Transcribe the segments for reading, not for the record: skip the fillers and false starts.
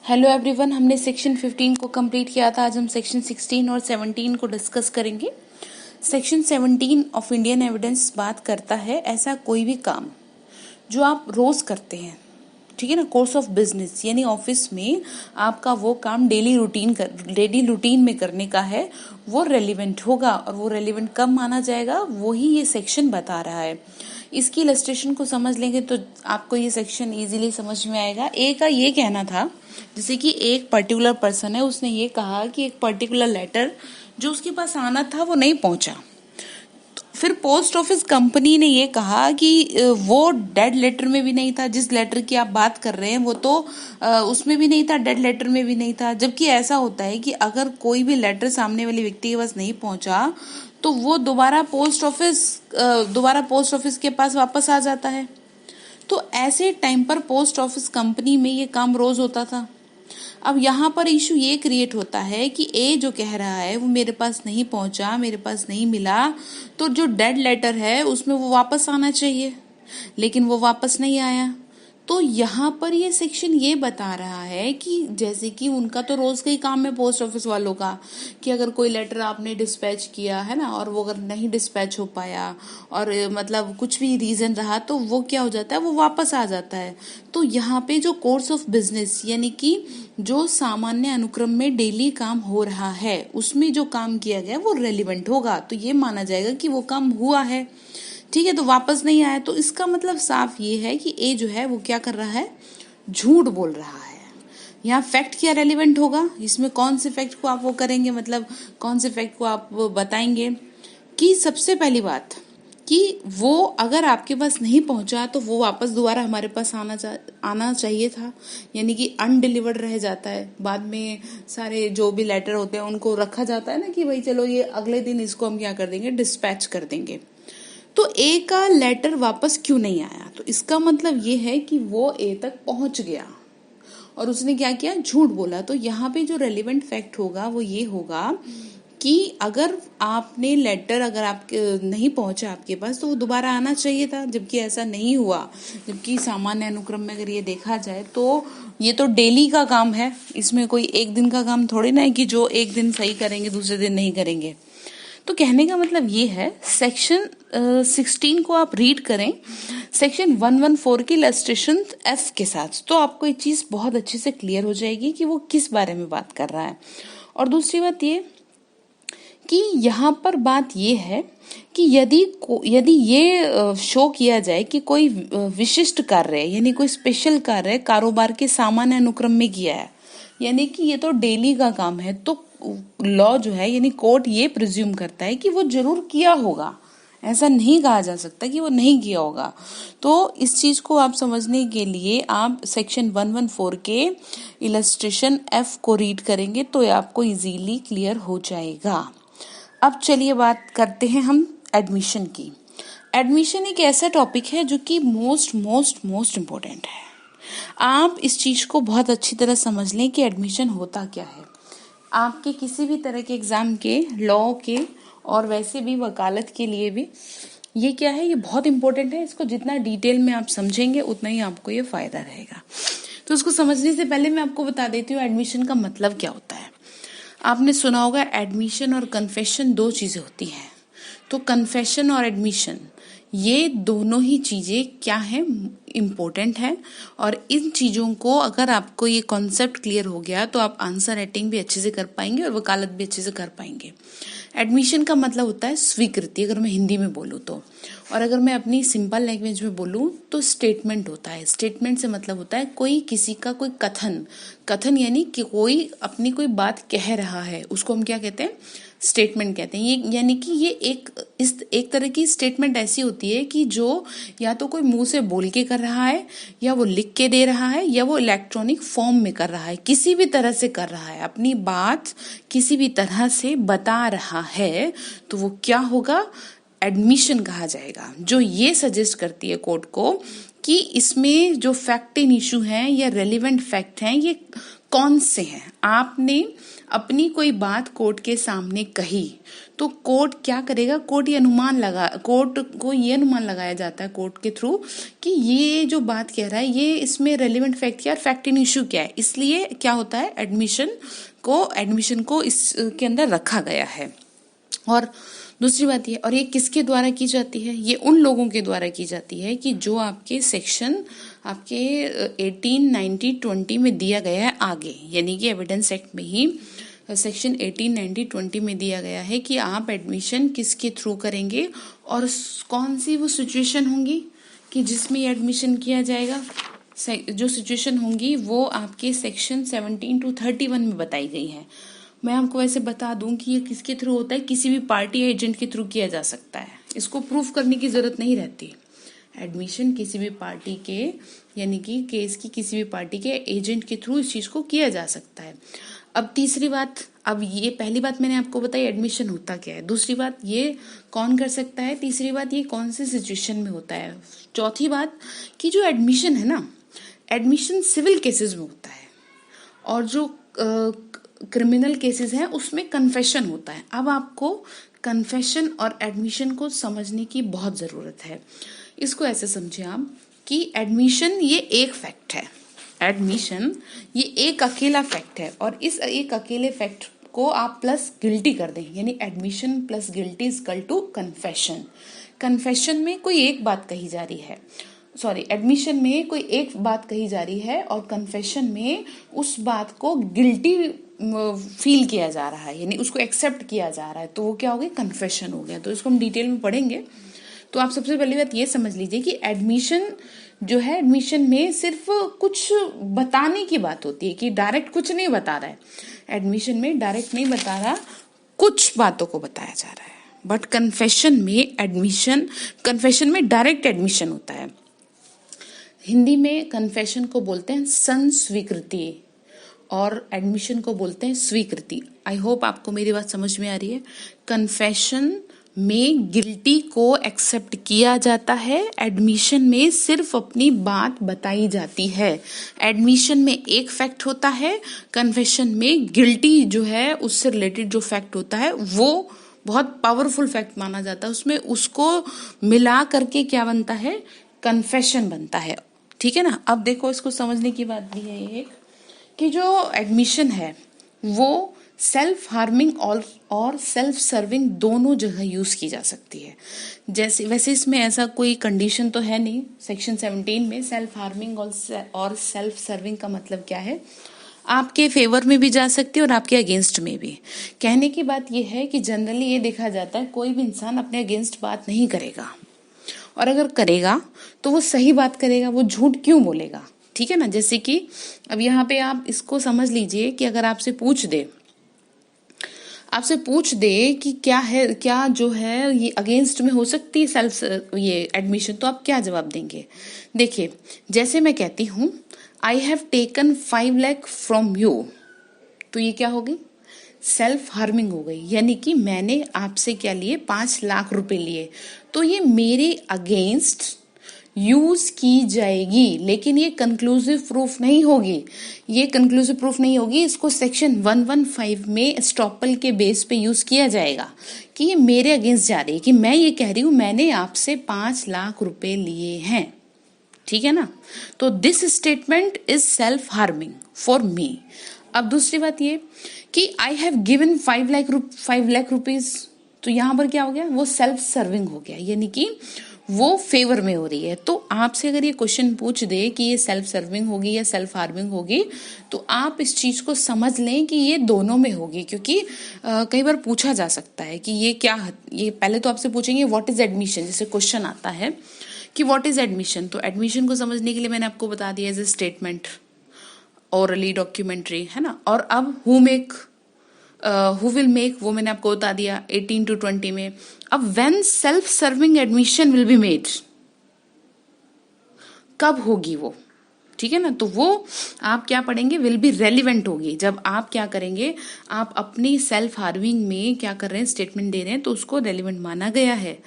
Hello everyone, हमने section 15 को complete किया था। आज हम सेक्शन 16 और 17 को डिस्कस करेंगे। सेक्शन 17 ऑफ इंडियन एविडेंस बात करता है ऐसा कोई भी काम जो आप रोज करते हैं, ठीक है ना, कोर्स ऑफ बिजनेस यानी ऑफिस में आपका वो काम डेली रूटीन में करने का है, वो रेलिवेंट होगा। और वो रेलिवेंट कब माना जाएगा, वो ही ये सेक्शन बता रहा है। इसकी इलस्ट्रेशन को समझ लेंगे तो आपको ये सेक्शन इजीली समझ में आएगा। ए का ये कहना था, जैसे कि एक पर्टिकुलर पर्सन है, उसने ये कहा कि एक पर्टिकुलर लेटर जो उसके पास आना था वो नहीं पहुंचा। फिर पोस्ट ऑफिस कंपनी ने ये कहा कि वो डेड लेटर में भी नहीं था, जिस लेटर की आप बात कर रहे हैं वो तो उसमें भी नहीं था, डेड लेटर में भी नहीं था। जबकि ऐसा होता है कि अगर कोई भी लेटर सामने वाले व्यक्ति के पास नहीं पहुंचा तो वो दोबारा पोस्ट ऑफिस के पास वापस आ जाता है। तो ऐसे टाइम पर पोस्ट ऑफिस कंपनी में ये काम रोज होता था। अब यहाँ पर इशू ये क्रिएट होता है कि ए जो कह रहा है वो मेरे पास नहीं पहुंचा, मेरे पास नहीं मिला, तो जो डेड लेटर है उसमें वो वापस आना चाहिए, लेकिन वो वापस नहीं आया। तो यहाँ पर ये सेक्शन ये बता रहा है कि जैसे कि उनका तो रोज का ही काम है पोस्ट ऑफिस वालों का, कि अगर कोई लेटर आपने डिस्पैच किया है ना, और वो अगर नहीं डिस्पैच हो पाया और मतलब कुछ भी रीजन रहा, तो वो क्या हो जाता है, वो वापस आ जाता है। तो यहाँ पे जो कोर्स ऑफ बिजनेस यानी कि जो सामान्य अनुक्रम में डेली काम हो रहा है उसमें जो काम किया गया वो रेलिवेंट होगा, तो ये माना जाएगा कि वो काम हुआ है। ठीक है, तो वापस नहीं आया, तो इसका मतलब साफ ये है कि ए जो है वो क्या कर रहा है, झूठ बोल रहा है। यहाँ फैक्ट क्या रेलिवेंट होगा, इसमें कौन से फैक्ट को आप वो करेंगे, मतलब कौन से फैक्ट को आप बताएंगे कि सबसे पहली बात कि वो अगर आपके पास नहीं पहुंचा तो वो वापस दोबारा हमारे पास आना चाहिए था, यानी कि अनडिलीवर्ड रह जाता है। बाद में सारे जो भी लेटर होते हैं उनको रखा जाता है ना कि भाई चलो ये अगले दिन इसको हम क्या कर देंगे, डिस्पैच कर देंगे। तो ए का लेटर वापस क्यों नहीं आया, तो इसका मतलब ये है कि वो ए तक पहुंच गया और उसने क्या किया, झूठ बोला। तो यहाँ पे जो रेलिवेंट फैक्ट होगा वो ये होगा कि अगर आपने लेटर अगर आपके नहीं पहुंचा आपके पास तो वो दोबारा आना चाहिए था, जबकि ऐसा नहीं हुआ। जबकि सामान्य अनुक्रम में अगर ये देखा जाए तो ये तो डेली का काम है, इसमें कोई एक दिन का काम थोड़ी ना है कि जो एक दिन सही करेंगे दूसरे दिन नहीं करेंगे। तो कहने का मतलब ये है, सेक्शन 16 को आप रीड करें सेक्शन 114 की इलस्ट्रेशन एफ के साथ, तो आपको ये चीज बहुत अच्छे से क्लियर हो जाएगी कि वो किस बारे में बात कर रहा है। और दूसरी बात ये कि यहाँ पर बात ये है कि यदि ये शो किया जाए कि कोई विशिष्ट कार्य यानी कोई स्पेशल कार्य कारोबार के सामान्य अनुक्रम में किया है, यानी कि ये तो डेली का काम है, तो लॉ जो है यानी कोर्ट ये प्रिज्यूम करता है कि वो जरूर किया होगा। ऐसा नहीं कहा जा सकता कि वो नहीं किया होगा। तो इस चीज को आप समझने के लिए आप सेक्शन 114 के इलस्ट्रेशन एफ को रीड करेंगे तो आपको इजीली क्लियर हो जाएगा। अब चलिए बात करते हैं हम एडमिशन की। एडमिशन एक ऐसा टॉपिक है जो कि मोस्ट मोस्ट मोस्ट इम्पोर्टेंट है। आप इस चीज को बहुत अच्छी तरह समझ लें कि एडमिशन होता क्या है। आपके किसी भी तरह के एग्जाम के, लॉ के और वैसे भी वकालत के लिए भी ये क्या है, ये बहुत इंपॉर्टेंट है। इसको जितना डिटेल में आप समझेंगे उतना ही आपको ये फायदा रहेगा। तो इसको समझने से पहले मैं आपको बता देती हूँ एडमिशन का मतलब क्या होता है। आपने सुना होगा एडमिशन और कन्फेशन दो चीजें होती हैं। तो कन्फेशन और एडमिशन ये दोनों ही चीजें क्या है, इम्पोर्टेंट है। और इन चीजों को अगर आपको ये कॉन्सेप्ट क्लियर हो गया तो आप आंसर राइटिंग भी अच्छे से कर पाएंगे और वकालत भी अच्छे से कर पाएंगे। एडमिशन का मतलब होता है स्वीकृति, अगर मैं हिंदी में बोलूँ तो। और अगर मैं अपनी सिंपल लैंग्वेज में बोलूँ तो स्टेटमेंट होता है। स्टेटमेंट से मतलब होता है कोई किसी का कोई कथन यानी कि कोई अपनी कोई बात कह रहा है, उसको हम क्या कहते हैं, स्टेटमेंट कहते हैं। ये यानी कि ये एक तरह की स्टेटमेंट ऐसी होती है कि जो या तो कोई मुंह से बोल के कर रहा है, या वो लिख के दे रहा है, या वो इलेक्ट्रॉनिक फॉर्म में कर रहा है, किसी भी तरह से कर रहा है, अपनी बात किसी भी तरह से बता रहा है, तो वो क्या होगा, एडमिशन कहा जाएगा। जो ये सजेस्ट करती है कोर्ट को कि इसमें जो फैक्ट इन इशू हैं या रेलिवेंट फैक्ट हैं ये कौन से हैं। आपने अपनी कोई बात कोर्ट के सामने कही तो कोर्ट क्या करेगा, कोर्ट को ये अनुमान लगाया जाता है कोर्ट के थ्रू कि ये जो बात कह रहा है ये इसमें रेलिवेंट फैक्ट क्या है, फैक्ट इन इशू क्या है, इसलिए क्या होता है एडमिशन को इसके अंदर रखा गया है। और दूसरी बात ये, और ये किसके द्वारा की जाती है, ये उन लोगों के द्वारा की जाती है कि जो आपके सेक्शन आपके 18, 90, 20 में दिया गया है आगे, यानी कि एविडेंस एक्ट में ही सेक्शन 18, 90, 20 में दिया गया है कि आप एडमिशन किसके थ्रू करेंगे और कौन सी वो सिचुएशन होंगी कि जिसमें एडमिशन किया जाएगा। जो सिचुएशन होंगी वो आपके सेक्शन 17 to 31 में बताई गई है। मैं आपको वैसे बता दूं कि ये किसके थ्रू होता है, किसी भी पार्टी या एजेंट के थ्रू किया जा सकता है, इसको प्रूफ करने की जरूरत नहीं रहती। एडमिशन किसी भी पार्टी के, यानी कि केस की किसी भी पार्टी के एजेंट के थ्रू इस चीज को किया जा सकता है। अब तीसरी बात, अब ये पहली बात मैंने आपको बताई एडमिशन होता क्या है, दूसरी बात ये कौन कर सकता है, तीसरी बात ये कौन से सिचुएशन में होता है, चौथी बात कि जो एडमिशन है ना, एडमिशन सिविल केसेस में होता है और जो क्रिमिनल केसेस हैं उसमें कन्फेशन होता है। अब आपको कन्फेशन और एडमिशन को समझने की बहुत ज़रूरत है। इसको ऐसे समझिए आप कि एडमिशन ये एक फैक्ट है, एडमिशन ये एक अकेला फैक्ट है और इस एक अकेले फैक्ट को आप प्लस गिल्टी कर दें, यानी admission plus guilty is equal to confession. Confession में कोई एक बात कही जा रही है, एडमिशन में कोई एक बात कही जा रही है और कन्फेशन में उस बात को गिल्टी फील किया जा रहा है, यानी उसको एक्सेप्ट किया जा रहा है, तो वो क्या हो गया, कन्फेशन हो गया। तो इसको हम डिटेल में पढ़ेंगे। तो आप सबसे पहली बात ये समझ लीजिए कि एडमिशन जो है, एडमिशन में सिर्फ कुछ बताने की बात होती है कि डायरेक्ट कुछ नहीं बता रहा है, एडमिशन में डायरेक्ट नहीं बता रहा, कुछ बातों को बताया जा रहा है। बट कन्फेशन में डायरेक्ट एडमिशन होता है। हिंदी में कन्फेशन को बोलते हैं संस्वीकृति और एडमिशन को बोलते हैं स्वीकृति। आई होप आपको मेरी बात समझ में आ रही है। कन्फेशन में गिल्टी को एक्सेप्ट किया जाता है, एडमिशन में सिर्फ अपनी बात बताई जाती है। एडमिशन में एक फैक्ट होता है, कन्फेशन में गिल्टी जो है उससे रिलेटेड जो फैक्ट होता है वो बहुत पावरफुल फैक्ट माना जाता है, उसमें उसको मिला करके क्या बनता है, कन्फेशन बनता है। ठीक है ना। अब देखो इसको समझने की बात भी है एक कि जो एडमिशन है वो सेल्फ हार्मिंग और सेल्फ सर्विंग दोनों जगह यूज की जा सकती है। जैसे वैसे इसमें ऐसा कोई कंडीशन तो है नहीं, सेक्शन 17 में सेल्फ हार्मिंग और सेल्फ सर्विंग का मतलब क्या है, आपके फेवर में भी जा सकती है और आपके अगेंस्ट में भी। कहने की बात यह है कि जनरली ये देखा जाता है कोई भी इंसान अपने अगेंस्ट बात नहीं करेगा, और अगर करेगा तो वो सही बात करेगा, वो झूठ क्यों बोलेगा। ठीक है ना। जैसे कि अब यहाँ पे आप इसको समझ लीजिए कि अगर आपसे पूछ दे कि क्या जो है ये अगेंस्ट में हो सकती है सेल्फ ये एडमिशन, तो आप क्या जवाब देंगे। देखिए जैसे मैं कहती हूँ I have taken 5 lakh from you, तो ये क्या होगी, सेल्फ हार्मिंग हो गई, यानी कि मैंने आपसे क्या लिए, 5 लाख रुपए लिए, तो ये मेरे अगेंस्ट यूज की जाएगी, लेकिन ये कंक्लूसिव प्रूफ नहीं होगी। इसको सेक्शन 115 में एस्टॉपल के बेस पे यूज किया जाएगा कि ये मेरे अगेंस्ट जा रही है, कि मैं ये कह रही हूं मैंने आपसे 5 लाख रुपए लिए हैं। ठीक है ना। तो this statement is self harming for me. अब दूसरी बात ये कि I have given 5 lakh rupees, तो यहां पर क्या हो गया, वो सेल्फ सर्विंग हो गया, यानी कि वो फेवर में हो रही है। तो आपसे अगर ये क्वेश्चन पूछ दे कि ये सेल्फ सर्विंग होगी या सेल्फ हार्मिंग होगी, तो आप इस चीज को समझ लें कि ये दोनों में होगी, क्योंकि कई बार पूछा जा सकता है कि ये पहले तो आपसे पूछेंगे व्हाट इज एडमिशन, जैसे क्वेश्चन आता है कि व्हाट इज एडमिशन, तो एडमिशन को समझने के लिए मैंने आपको बता दिया as a statement, orally, documentary, है ना। और अब हु विल मेक, वो मैंने आपको बता दिया 18 to 20 में। अब when self serving admission will be made, कब होगी वो, ठीक है ना। तो वो आप क्या पढ़ेंगे, विल बी रेलिवेंट होगी, जब आप क्या करेंगे, आप अपनी सेल्फ हार्मिंग में क्या कर रहे हैं, स्टेटमेंट दे रहे हैं, तो उसको रेलिवेंट माना गया है।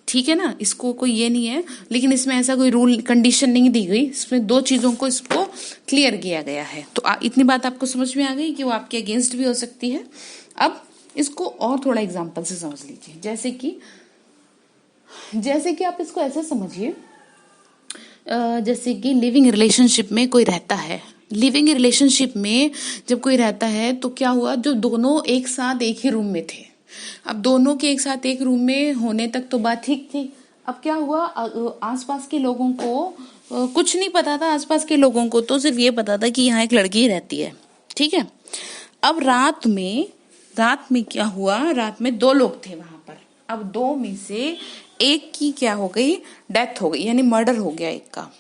ठीक है ना, इसको कोई ये नहीं है, लेकिन इसमें ऐसा कोई रूल कंडीशन नहीं दी गई, इसमें दो चीजों को इसको क्लियर किया गया है। तो इतनी बात आपको समझ में आ गई कि वो आपके अगेंस्ट भी हो सकती है। अब इसको और थोड़ा एग्जाम्पल से समझ लीजिए। जैसे कि आप इसको ऐसे समझिए, जैसे कि लिविंग रिलेशनशिप में कोई रहता है। लिविंग रिलेशनशिप में जब कोई रहता है तो क्या हुआ, जो दोनों एक साथ एक ही रूम में थे, अब दोनों के एक साथ एक रूम में होने तक तो बात ठीक थी। अब क्या हुआ, आसपास के लोगों को कुछ नहीं पता था, आसपास के लोगों को तो सिर्फ ये पता था कि यहाँ एक लड़की रहती है, ठीक है। अब रात में क्या हुआ, रात में दो लोग थे वहां पर। अब दो में से एक की क्या हो गई, डेथ हो गई, यानी मर्डर हो गया एक का,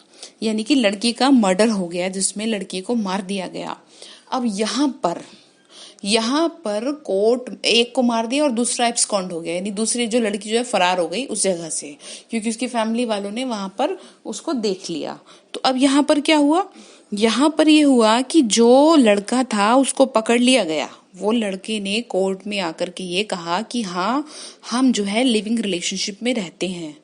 यानी कि लड़की का मर्डर हो गया, जिसमें लड़की को मार दिया गया। अब यहाँ पर कोर्ट एक को मार दिया और दूसरा एब्सकॉन्ड हो गया, यानी दूसरी जो लड़की जो है फरार हो गई उस जगह से, क्योंकि उसकी फैमिली वालों ने वहां पर उसको देख लिया। तो अब यहाँ पर क्या हुआ, यहाँ पर ये हुआ कि जो लड़का था उसको पकड़ लिया गया। वो लड़के ने कोर्ट में आकर के ये कहा कि हाँ, हम जो है लिविंग रिलेशनशिप में रहते हैं।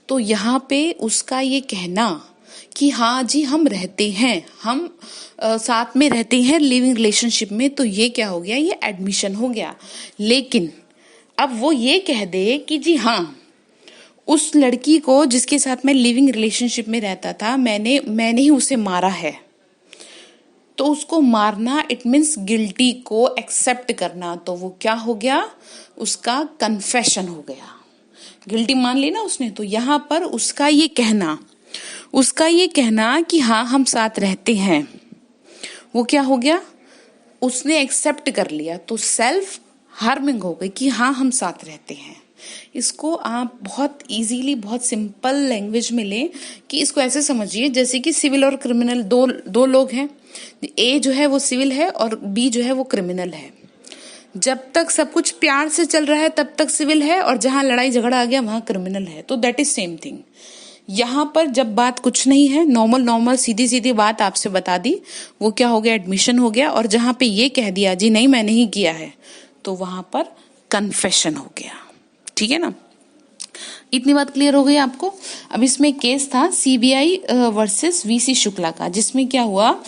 तो यहाँ पे उसका ये कहना कि हाँ जी हम रहते हैं, हम साथ में रहते हैं लिविंग रिलेशनशिप में, तो ये क्या हो गया, ये एडमिशन हो गया। लेकिन अब वो ये कह दे कि जी हाँ, उस लड़की को जिसके साथ मैं लिविंग रिलेशनशिप में रहता था, मैंने ही उसे मारा है, तो उसको मारना इट मीन्स गिल्टी को एक्सेप्ट करना, तो वो क्या हो गया, उसका कन्फेशन हो गया, गिल्टी मान ली ना उसने। तो यहाँ पर उसका ये कहना कि हाँ हम साथ रहते हैं, वो क्या हो गया, उसने एक्सेप्ट कर लिया, तो सेल्फ हार्मिंग हो गई कि हाँ हम साथ रहते हैं। इसको आप बहुत इजीली, बहुत सिंपल लैंग्वेज में लें कि इसको ऐसे समझिए जैसे कि सिविल और क्रिमिनल दो लोग हैं, ए जो है वो सिविल है और बी जो है वो क्रिमिनल है। जब तक सब कुछ प्यार से चल रहा है तब तक सिविल है, और जहां लड़ाई झगड़ा आ गया वहां क्रिमिनल है। तो दैट इज सेम थिंग। यहाँ पर जब बात कुछ नहीं है, नॉर्मल सीधी सीधी बात आपसे बता दी, वो क्या हो गया, एडमिशन हो गया। और जहां पे ये कह दिया जी नहीं मैंने ही किया है, तो वहां पर कन्फेशन हो गया। ठीक है ना, इतनी बात क्लियर हो गई आपको। अब इसमें केस था सीबीआई वर्सेस वीसी शुक्ला का, जिसमें क्या हुआ,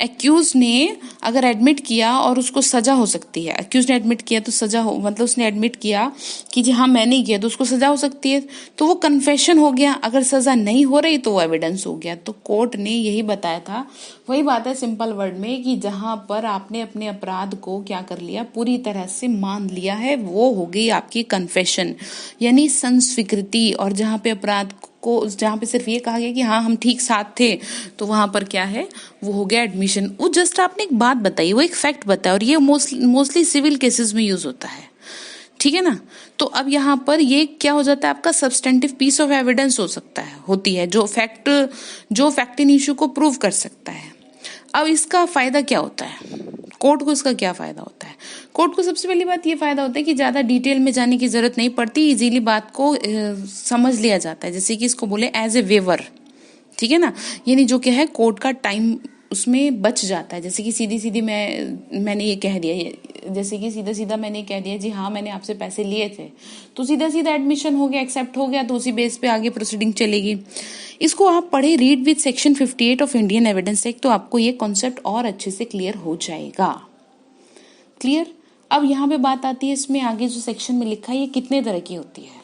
एक्यूज ने अगर एडमिट किया और उसको सजा हो सकती है, एक्यूज ने एडमिट किया तो सजा हो, मतलब उसने एडमिट किया कि जी हाँ मैंने किया, तो उसको सजा हो सकती है, तो वो कन्फेशन हो गया। अगर सजा नहीं हो रही तो वो एविडेंस हो गया। तो कोर्ट ने यही बताया था, वही बात है सिंपल वर्ड में, कि जहां पर आपने अपने अपराध को क्या कर लिया, पूरी तरह से मान लिया है, वो हो गई आपकी कन्फेशन, यानी संस्वीकृति। और जहां पे अपराध को, जहां पे सिर्फ ये कहा गया कि हाँ हम ठीक साथ थे, तो वहां पर क्या है, वो हो गया एडमिशन। वो जस्ट आपने एक बात बताई, वो एक फैक्ट बताया, और ये मोस्टली सिविल केसेस में यूज होता है। ठीक है ना। तो अब यहाँ पर ये क्या हो जाता है, आपका सब्सटेंटिव पीस ऑफ एविडेंस होती है जो फैक्ट इन इश्यू को प्रूव कर सकता है। अब इसका फायदा क्या होता है, कोर्ट को इसका क्या फायदा होता है? कोर्ट को सबसे पहली बात ये फायदा होता है कि ज्यादा डिटेल में जाने की जरूरत नहीं पड़ती, इजीली बात को समझ लिया जाता है। जैसे कि इसको बोले एज ए वेवर, ठीक है ना, यानी जो क्या है कोर्ट का टाइम उसमें बच जाता है। जैसे कि सीधी सीधी मैंने ये कह दिया, जैसे कि सीधा सीधा मैंने कह दिया जी हाँ मैंने आपसे पैसे लिए थे, तो सीधा सीधा एडमिशन हो गया, एक्सेप्ट हो गया, तो उसी बेस पे आगे प्रोसीडिंग चलेगी। इसको आप पढ़े, read with section 58 of Indian evidence act, तो आपको ये कॉन्सेप्ट और अच्छे से क्लियर हो जाएगा। क्लियर। अब यहाँ पे बात आती है, इसमें आगे जो सेक्शन में लिखा है ये कितने तरह की होती है।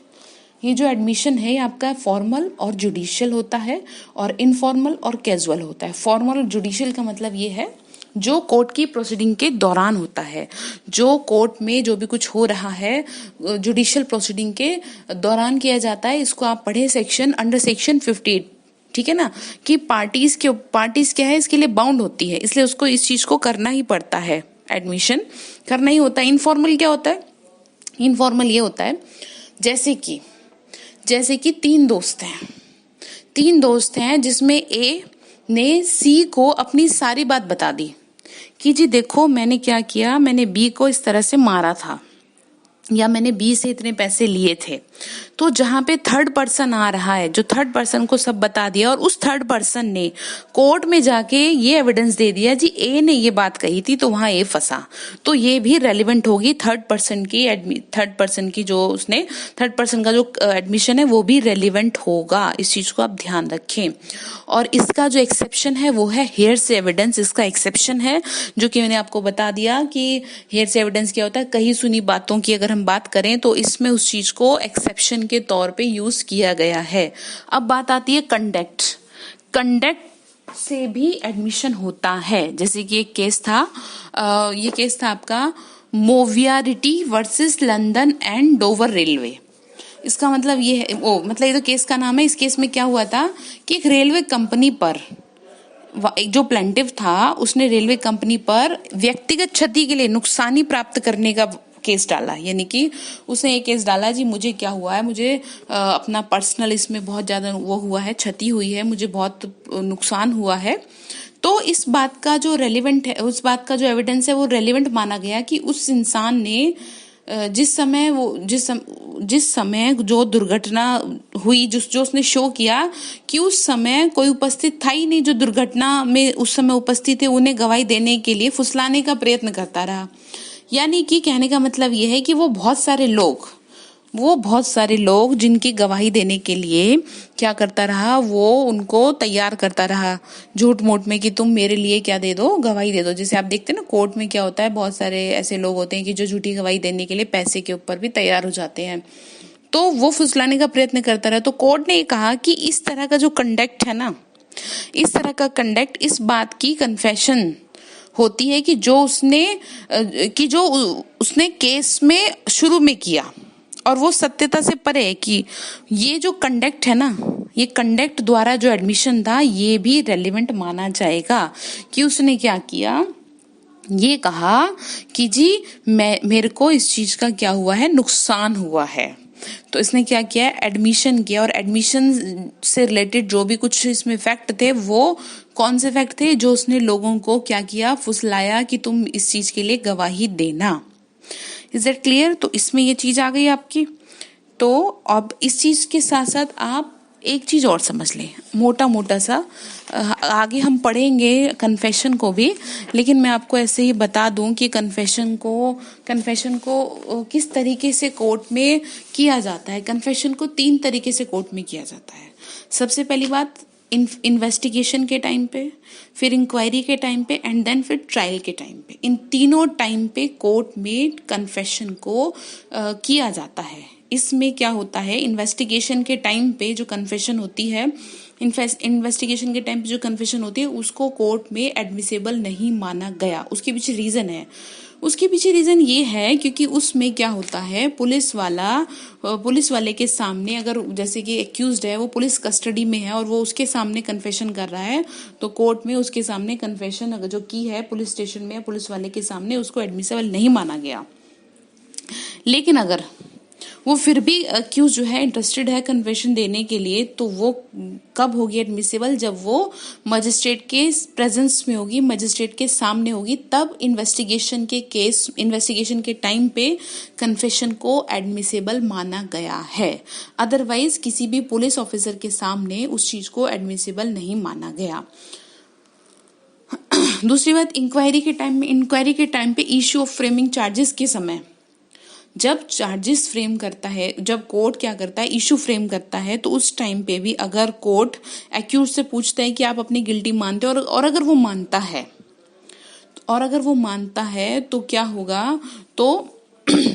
ये जो एडमिशन है ये आपका फॉर्मल और जुडिशियल होता है, और इनफॉर्मल और कैजुअल होता है। फॉर्मल और जुडिशियल का मतलब ये है जो कोर्ट की प्रोसीडिंग के दौरान होता है, जो कोर्ट में जो भी कुछ हो रहा है जुडिशियल प्रोसीडिंग के दौरान किया जाता है। इसको आप पढ़े अंडर सेक्शन 58, ठीक है ना, कि पार्टीज क्या है, इसके लिए बाउंड होती है, इसलिए उसको इस चीज को करना ही पड़ता है, एडमिशन करना ही होता है। इनफॉर्मल क्या होता है, इनफॉर्मल ये होता है जैसे कि तीन दोस्त हैं जिसमें ए ने सी को अपनी सारी बात बता दी कि जी देखो मैंने क्या किया, मैंने बी को इस तरह से मारा था, या मैंने बी से इतने पैसे लिए थे। तो जहां पे थर्ड पर्सन आ रहा है, जो थर्ड पर्सन को सब बता दिया और उस थर्ड पर्सन ने कोर्ट में जाके ये एविडेंस दे दिया जी ए ने ये बात कही थी, तो वहां ए फंसा, तो ये भी रेलिवेंट होगी थर्ड पर्सन की जो उसने थर्ड पर्सन का जो एडमिशन है वो भी रेलिवेंट होगा। इस चीज को आप ध्यान रखें। और इसका जो एक्सेप्शन है वो है हेयरसे एविडेंस। इसका एक्सेप्शन है जो कि मैंने आपको बता दिया कि हेयरसे एविडेंस क्या होता है। कही सुनी बातों की अगर हम बात करें तो इसमें उस चीज को एक्सेप्शन के तौर पे यूज किया गया है। अब बात आती है कंडक्ट से भी एडमिशन होता है। जैसे कि एक केस था, ये केस था आपका मोवियारिटी versus London and Dover railway. इसका मतलब ये है, मतलब ये तो केस का नाम है। इस केस में क्या हुआ था कि एक रेलवे कंपनी पर एक जो प्लेंटिफ था उसने रेलवे कंपनी पर व्यक्तिगत क्षति के लिए नुकसानी प्राप्त करने का केस डाला। यानी कि उसने एक केस डाला जी मुझे क्या हुआ है, मुझे अपना पर्सनल इसमें बहुत ज्यादा वो हुआ है, क्षति हुई है, मुझे बहुत नुकसान हुआ है। तो इस बात का जो रेलिवेंट है, उस बात का जो एविडेंस है वो रेलिवेंट माना गया कि उस इंसान ने जिस समय जो दुर्घटना हुई, जो उसने शो किया कि उस समय कोई उपस्थित था ही नहीं जो दुर्घटना में उस समय उपस्थित थे, उन्हें गवाही देने के लिए फुसलाने का प्रयत्न करता रहा। यानी कि कहने का मतलब यह है कि वो बहुत सारे लोग जिनकी गवाही देने के लिए क्या करता रहा, वो उनको तैयार करता रहा झूठ मूठ में कि तुम मेरे लिए क्या दे दो, गवाही दे दो। जैसे आप देखते हैं ना कोर्ट में क्या होता है, बहुत सारे ऐसे लोग होते हैं कि जो झूठी गवाही देने के लिए पैसे के ऊपर भी तैयार हो जाते हैं। तो वो फुसलाने का प्रयत्न करता रहा। तो कोर्ट ने कहा कि इस तरह का जो कंडक्ट है ना, इस तरह का कंडक्ट इस बात की कन्फेशन होती है कि जो उसने केस में शुरू में किया, और वो सत्यता से परे है कि ये जो कंडक्ट है ना, ये कंडक्ट द्वारा जो एडमिशन था ये भी रेलिवेंट माना जाएगा कि उसने क्या किया, ये कहा कि जी मेरे को इस चीज का क्या हुआ है, नुकसान हुआ है। तो इसने क्या किया, एडमिशन किया। और एडमिशन से रिलेटेड जो भी कुछ इसमें फैक्ट थे वो कौन से फैक्ट थे, जो उसने लोगों को क्या किया, फुसलाया कि तुम इस चीज के लिए गवाही देना। Is that clear? तो इसमें ये चीज आ गई आपकी। तो अब इस चीज के साथ साथ आप एक चीज और समझ लें, मोटा मोटा सा, आगे हम पढ़ेंगे कन्फेशन को भी, लेकिन मैं आपको ऐसे ही बता दूं कि कन्फेशन को किस तरीके से कोर्ट में किया जाता है। कन्फेशन को 3 तरीके से कोर्ट में किया जाता है। सबसे पहली बात इन्वेस्टिगेशन के टाइम पे, फिर इंक्वायरी के टाइम पे, एंड देन फिर ट्रायल के टाइम पे। इन तीनों टाइम पे कोर्ट में कन्फेशन को किया जाता है। इसमें क्या होता है, इन्वेस्टिगेशन के टाइम पे जो कन्फेशन होती है, इन्वेस्टिगेशन के टाइम पे जो कन्फेशन होती है उसको कोर्ट में एडमिसेबल नहीं माना गया। उसके पीछे रीजन है, उसके पीछे रीजन ये है क्योंकि उसमें क्या होता है, पुलिस वाले के सामने, अगर जैसे कि एक्यूज्ड है वो पुलिस कस्टडी में है और वो उसके सामने कन्फेशन कर रहा है, तो कोर्ट में उसके सामने कन्फेशन अगर जो की है पुलिस स्टेशन में पुलिस वाले के सामने, उसको एडमिसेबल नहीं माना गया। लेकिन अगर वो फिर भी अक्यूज जो है इंटरेस्टेड है कन्फेशन देने के लिए, तो वो कब होगी एडमिसेबल, जब वो मजिस्ट्रेट के प्रेजेंस में होगी, मजिस्ट्रेट के सामने होगी, तब इन्वेस्टिगेशन के टाइम पे कन्फेशन को एडमिसेबल माना गया है। अदरवाइज किसी भी पुलिस ऑफिसर के सामने उस चीज को एडमिसेबल नहीं माना गया। दूसरी बात, इंक्वायरी के टाइम पे इश्यू ऑफ फ्रेमिंग चार्जेस के समय, जब चार्जेस फ्रेम करता है, जब कोर्ट क्या करता है, इशू फ्रेम करता है, तो उस टाइम पे भी अगर कोर्ट एक्यूज से पूछता है कि आप अपनी गिल्टी मानते हो, और अगर वो मानता है तो क्या होगा, तो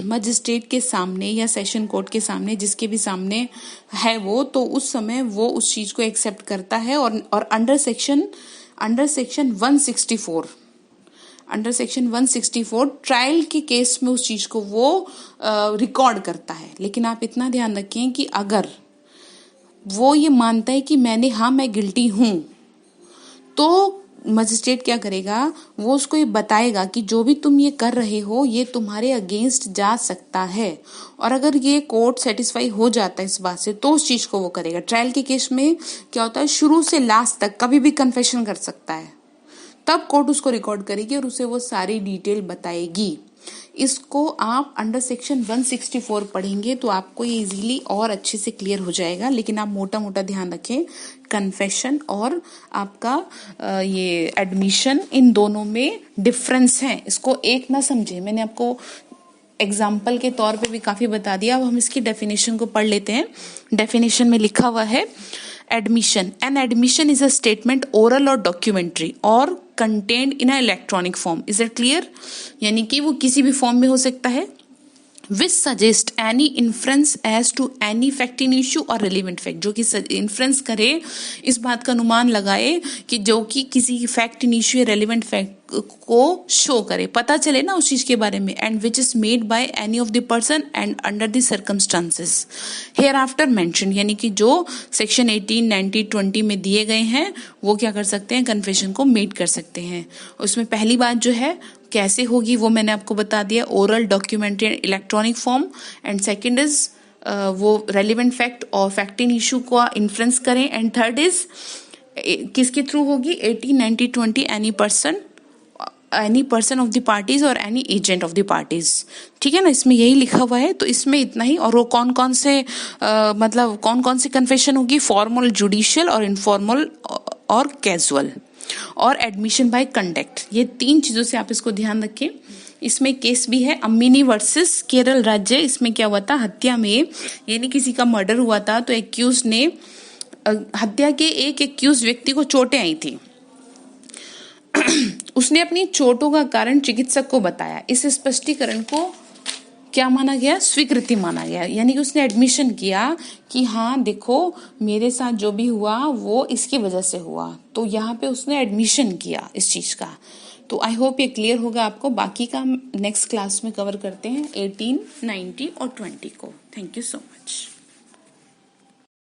मजिस्ट्रेट के सामने या सेशन कोर्ट के सामने, जिसके भी सामने है वो, तो उस समय वो उस चीज को एक्सेप्ट करता है। और अंडर सेक्शन 164 ट्रायल के केस में उस चीज को वो रिकॉर्ड करता है। लेकिन आप इतना ध्यान रखें कि अगर वो ये मानता है कि मैं गिल्टी हूं, तो मजिस्ट्रेट क्या करेगा, वो उसको ये बताएगा कि जो भी तुम ये कर रहे हो ये तुम्हारे अगेंस्ट जा सकता है। और अगर ये कोर्ट सेटिस्फाई हो जाता है इस बात से, तो उस चीज को वो करेगा। ट्रायल के केस में क्या होता है, शुरू से लास्ट तक कभी भी कन्फेशन कर सकता है, तब कोर्ट उसको रिकॉर्ड करेगी और उसे वो सारी डिटेल बताएगी। इसको आप अंडर सेक्शन 164 पढ़ेंगे तो आपको ये इजीली और अच्छे से क्लियर हो जाएगा। लेकिन आप मोटा मोटा ध्यान रखें, कन्फेशन और आपका ये एडमिशन, इन दोनों में डिफरेंस है, इसको एक ना समझे। मैंने आपको एग्जाम्पल के तौर पे भी काफी बता दिया। अब हम इसकी डेफिनेशन को पढ़ लेते हैं। डेफिनेशन में लिखा हुआ है admission, an admission is a statement oral और डॉक्यूमेंट्री और contained in a electronic form. Is it clear? यानी कि वो किसी भी फॉर्म में हो सकता है। Which suggest any inference as to any fact in issue और रेलिवेंट फैक्ट, जो कि इन्फ्रेंस करे, इस बात का अनुमान लगाए कि जो कि किसी फैक्ट इन इश्यू या रेलिवेंट फैक्ट को शो करे, पता चले ना उस चीज के बारे में। And which is made by any of the person and under the circumstances hereafter mention, यानी कि जो सेक्शन 18, 90, 20 में दिए गए हैं वो क्या कर सकते हैं, कन्फेशन को मेड कर सकते हैं। उसमें पहली बात जो है कैसे होगी वो मैंने आपको बता दिया, oral, documentary, electronic form. And second is वो रेलिवेंट फैक्ट और फैक्ट इन इशू को इन्फ्लुएंस करें। एंड थर्ड इज किसके थ्रू होगी, 18, 90, 20 any person of the parties और any agent of the parties. ठीक है ना, इसमें यही लिखा हुआ है। तो इसमें इतना ही। और वो कौन कौन से मतलब कौन कौन सी कन्फेशन होगी, फॉर्मल, जुडिशियल और इनफॉर्मल और कैजुअल, और एडमिशन बाय कंडक्ट। ये 3 चीजों से आप इसको ध्यान रखें। इसमें केस भी है अम्मिनी वर्सेस केरल राज्य। इसमें क्या हुआ था, हत्या में, यानी किसी का मर्डर हुआ था तो एक्यूज ने, हत्या के एक एक्यूज व्यक्ति को चोटें आई थी उसने अपनी चोटों का कारण चिकित्सक को बताया। इस स्पष्टीकरण को क्या माना गया, स्वीकृति माना गया। यानी कि उसने एडमिशन किया कि हाँ देखो मेरे साथ जो भी हुआ वो इसकी वजह से हुआ, तो यहाँ पे उसने एडमिशन किया इस चीज का। तो आई होप ये क्लियर होगा आपको। बाकी का हम नेक्स्ट क्लास में कवर करते हैं 18, 90 और 20 को। Thank you so much.